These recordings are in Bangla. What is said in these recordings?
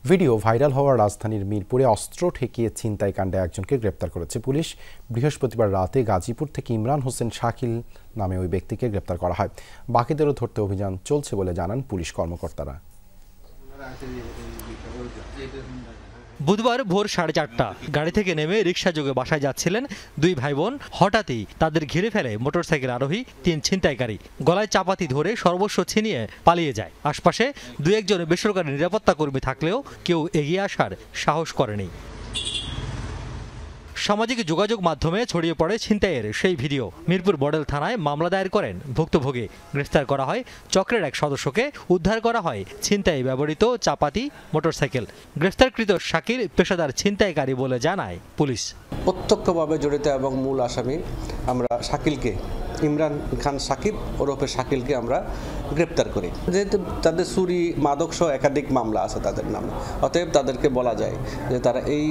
ভিডিও ভাইরাল হওয়ার রাজধানীর মিরপুরে অস্ত্র ঠেকিয়ে ছিনতাইকাণ্ডে একজনকে গ্রেপ্তার করেছে পুলিশ। বৃহস্পতিবার রাতে গাজীপুর থেকে ইমরান হোসেন শাকিল নামে ওই ব্যক্তিকে গ্রেপ্তার করা হয়। বাকিদেরও ধরতে অভিযান চলছে বলে জানান পুলিশ কর্মকর্তারা। বুধবার ভোর 4:30 গাড়ি থেকে নেমে রিকশাযোগে বাসায় যাচ্ছিলেন দুই ভাই বোন। হঠাৎই তাদের ঘিরে ফেলে মোটরসাইকেল আরোহী 3 ছিনতাইকারী। গলায় চাপাতি ধরে সর্বস্ব ছিনিয়ে পালিয়ে যায়। আশপাশে 2-1 বেসরকারি নিরাপত্তা কর্মী থাকলেও কেউ এগিয়ে আসার সাহস করেনি। সামাজিক যোগাযোগ মাধ্যমে ছড়িয়ে পড়ে ছিনতাইয়ের সেই ভিডিও। মিরপুর মডেল থানায় মামলা দায়ের করেন ভুক্তভোগী। গ্রেফতার করা হয় চক্রের এক সদস্যকে। উদ্ধার করা হয় ছিনতাই ব্যবহৃত চাপাতি মোটরসাইকেল। গ্রেফতারকৃত শাকিল পেশাদার ছিনতাইকারী বলে জানায় পুলিশ। প্রত্যক্ষভাবে জড়িত এবং মূল আসামি আমরা শাকিলকে, ইমরান খান সাকিব ওরফে শাকিলকে আমরা গ্রেপ্তার করি। যেহেতু তাদের চুরি মাদকসহ একাধিক মামলা আছে তাদের নামে, অতএব তাদেরকে বলা যায় যে তারা এই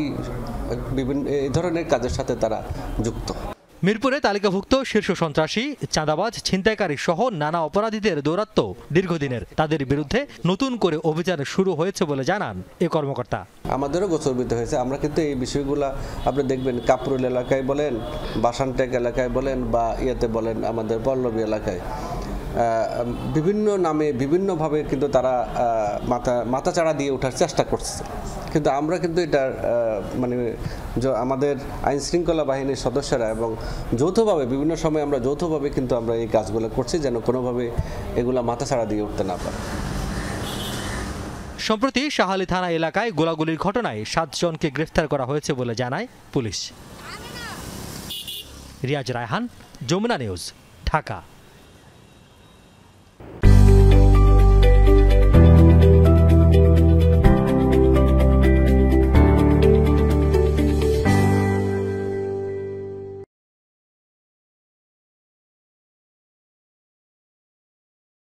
ধরনের কাজের সাথে তারা যুক্ত। মিরপুরে তালিকাভুক্ত শীর্ষ সন্ত্রাসী, চাঁদাবাজ, ছিনতাইকারী সহ নানা অপরাধীদের দৌরাত্ম্য দীর্ঘদিনের। তাদের বিরুদ্ধে নতুন করে অভিযান শুরু হয়েছে বলে জানান এ কর্মকর্তা। আমাদেরও গোচরবিদ্ধ হয়েছে। আমরা কিন্তু এই বিষয়গুলো আপনি দেখবেন কাপরুল এলাকায় বলেন, বাসানটেক এলাকায় বলেন বা ইয়েতে বলেন আমাদের পল্লবী এলাকায় বিভিন্ন নামে বিভিন্নভাবে কিন্তু তারা মাথাচাড়া দিয়ে ওঠার চেষ্টা করছে। কিন্তু আমরা কিন্তু এটার মানে আমাদের আইন শৃঙ্খলা বাহিনীর সদস্যরা এবং যৌথভাবে বিভিন্ন সময় আমরা যৌথভাবে কিন্তু আমরা এই কাজগুলো করছি যেন কোনোভাবে এগুলা মাথাচাড়া দিয়ে উঠতে না পারে। সম্প্রতি শাহালী থানা এলাকায় গোলাগুলির ঘটনায় 7 জনকে গ্রেফতার করা হয়েছে বলে জানায় পুলিশ। রিয়াজ রায়হান, যমুনা নিউজ, ঢাকা।